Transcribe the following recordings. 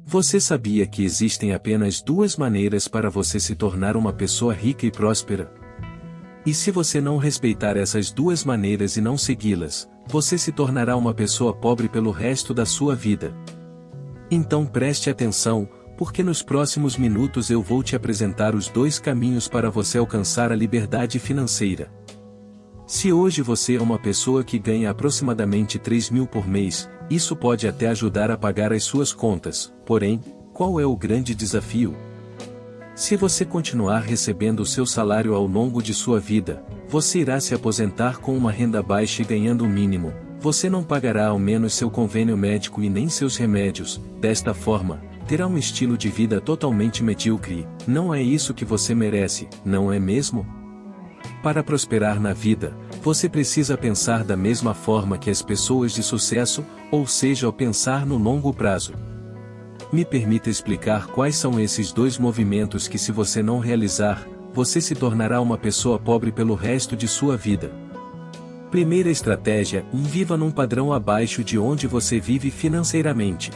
Você sabia que existem apenas duas maneiras para você se tornar uma pessoa rica e próspera? E se você não respeitar essas duas maneiras e não segui-las, você se tornará uma pessoa pobre pelo resto da sua vida. Então preste atenção, porque nos próximos minutos eu vou te apresentar os dois caminhos para você alcançar a liberdade financeira. Se hoje você é uma pessoa que ganha aproximadamente 3.000 por mês, isso pode até ajudar a pagar as suas contas, porém, qual é o grande desafio? Se você continuar recebendo o seu salário ao longo de sua vida, você irá se aposentar com uma renda baixa e ganhando o mínimo, você não pagará ao menos seu convênio médico e nem seus remédios, desta forma, terá um estilo de vida totalmente medíocre. Não é isso que você merece, não é mesmo? Para prosperar na vida, você precisa pensar da mesma forma que as pessoas de sucesso, ou seja, ao pensar no longo prazo. Me permita explicar quais são esses dois movimentos que, se você não realizar, você se tornará uma pessoa pobre pelo resto de sua vida. Primeira estratégia: viva num padrão abaixo de onde você vive financeiramente.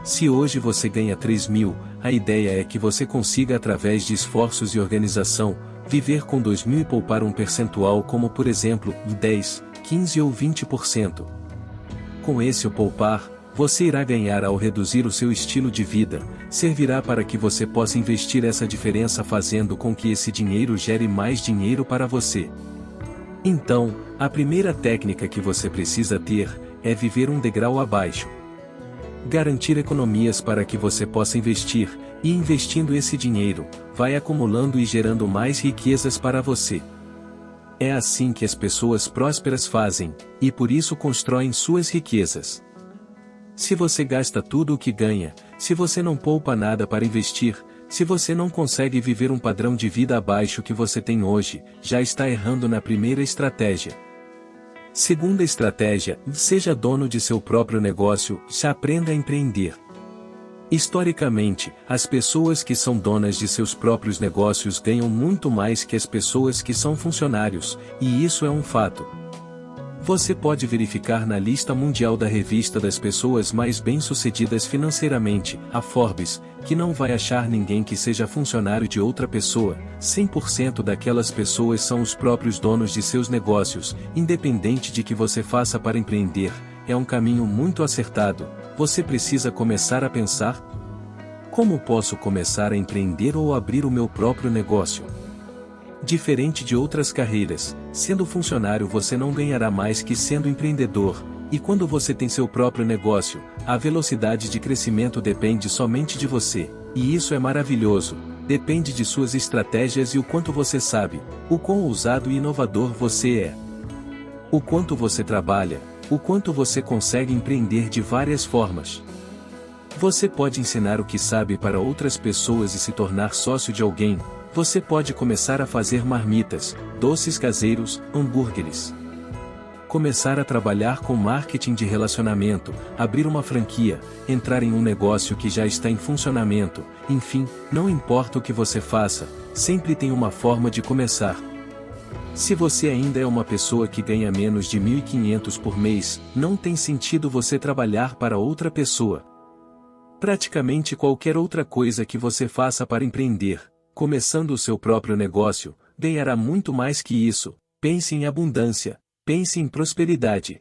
Se hoje você ganha 3.000, a ideia é que você consiga, através de esforços e organização, viver com 2.000 e poupar um percentual como, por exemplo, 10, 15 ou 20%. Com esse poupar, você irá ganhar ao reduzir o seu estilo de vida, servirá para que você possa investir essa diferença, fazendo com que esse dinheiro gere mais dinheiro para você. Então, a primeira técnica que você precisa ter é viver um degrau abaixo. Garantir economias para que você possa investir, e investindo esse dinheiro, vai acumulando e gerando mais riquezas para você. É assim que as pessoas prósperas fazem, e por isso constroem suas riquezas. Se você gasta tudo o que ganha, se você não poupa nada para investir, se você não consegue viver um padrão de vida abaixo que você tem hoje, já está errando na primeira estratégia. Segunda estratégia: seja dono de seu próprio negócio, já aprenda a empreender. Historicamente, as pessoas que são donas de seus próprios negócios ganham muito mais que as pessoas que são funcionários, e isso é um fato. Você pode verificar na lista mundial da revista das pessoas mais bem-sucedidas financeiramente, a Forbes, que não vai achar ninguém que seja funcionário de outra pessoa. 100% daquelas pessoas são os próprios donos de seus negócios. Independente de que você faça para empreender, é um caminho muito acertado. Você precisa começar a pensar: como posso começar a empreender ou abrir o meu próprio negócio? Diferente de outras carreiras, sendo funcionário você não ganhará mais que sendo empreendedor, e quando você tem seu próprio negócio, a velocidade de crescimento depende somente de você, e isso é maravilhoso. Depende de suas estratégias e o quanto você sabe, o quão ousado e inovador você é. O quanto você trabalha, o quanto você consegue empreender de várias formas. Você pode ensinar o que sabe para outras pessoas e se tornar sócio de alguém. Você pode começar a fazer marmitas, doces caseiros, hambúrgueres. Começar a trabalhar com marketing de relacionamento, abrir uma franquia, entrar em um negócio que já está em funcionamento, enfim, não importa o que você faça, sempre tem uma forma de começar. Se você ainda é uma pessoa que ganha menos de 1.500 por mês, não tem sentido você trabalhar para outra pessoa. Praticamente qualquer outra coisa que você faça para empreender, começando o seu próprio negócio, ganhará muito mais que isso. Pense em abundância, pense em prosperidade.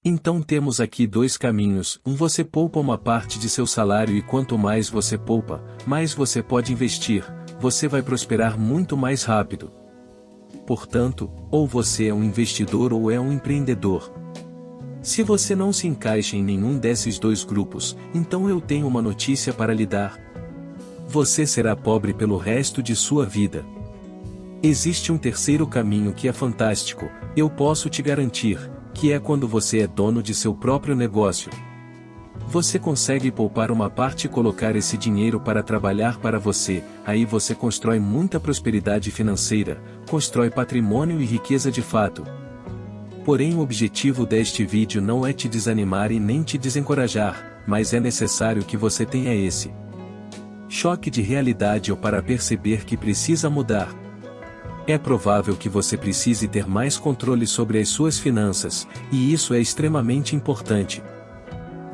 Então temos aqui dois caminhos: você poupa uma parte de seu salário e quanto mais você poupa, mais você pode investir, você vai prosperar muito mais rápido. Portanto, ou você é um investidor ou é um empreendedor. Se você não se encaixa em nenhum desses dois grupos, então eu tenho uma notícia para lhe dar. Você será pobre pelo resto de sua vida. Existe um terceiro caminho que é fantástico, eu posso te garantir, que é quando você é dono de seu próprio negócio. Você consegue poupar uma parte e colocar esse dinheiro para trabalhar para você, aí você constrói muita prosperidade financeira, constrói patrimônio e riqueza de fato. Porém, o objetivo deste vídeo não é te desanimar e nem te desencorajar, mas é necessário que você tenha esse choque de realidade ou para perceber que precisa mudar. É provável que você precise ter mais controle sobre as suas finanças, e isso é extremamente importante.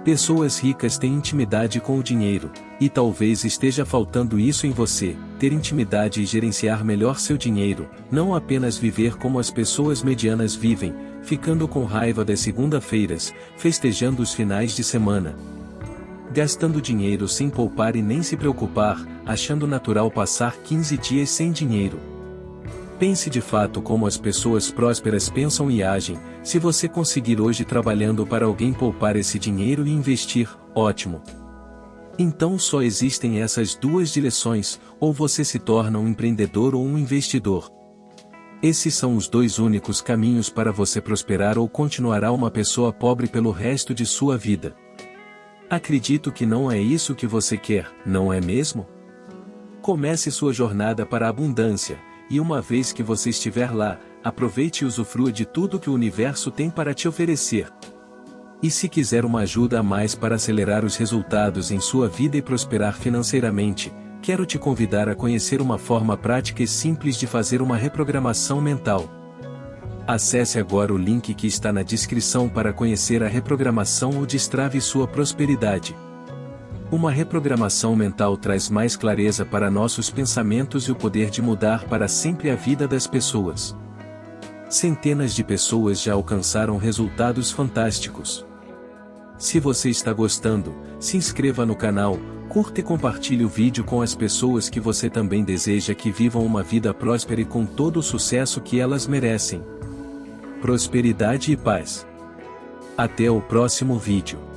Pessoas ricas têm intimidade com o dinheiro, e talvez esteja faltando isso em você, ter intimidade e gerenciar melhor seu dinheiro, não apenas viver como as pessoas medianas vivem, ficando com raiva das segunda-feiras, festejando os finais de semana, gastando dinheiro sem poupar e nem se preocupar, achando natural passar 15 dias sem dinheiro. Pense de fato como as pessoas prósperas pensam e agem. Se você conseguir hoje trabalhando para alguém poupar esse dinheiro e investir, ótimo. Então só existem essas duas direções, ou você se torna um empreendedor ou um investidor. Esses são os dois únicos caminhos para você prosperar ou continuará uma pessoa pobre pelo resto de sua vida. Acredito que não é isso que você quer, não é mesmo? Comece sua jornada para a abundância. E uma vez que você estiver lá, aproveite e usufrua de tudo que o universo tem para te oferecer. E se quiser uma ajuda a mais para acelerar os resultados em sua vida e prosperar financeiramente, quero te convidar a conhecer uma forma prática e simples de fazer uma reprogramação mental. Acesse agora o link que está na descrição para conhecer a reprogramação ou destrave sua prosperidade. Uma reprogramação mental traz mais clareza para nossos pensamentos e o poder de mudar para sempre a vida das pessoas. Centenas de pessoas já alcançaram resultados fantásticos. Se você está gostando, se inscreva no canal, curta e compartilhe o vídeo com as pessoas que você também deseja que vivam uma vida próspera e com todo o sucesso que elas merecem. Prosperidade e paz. Até o próximo vídeo.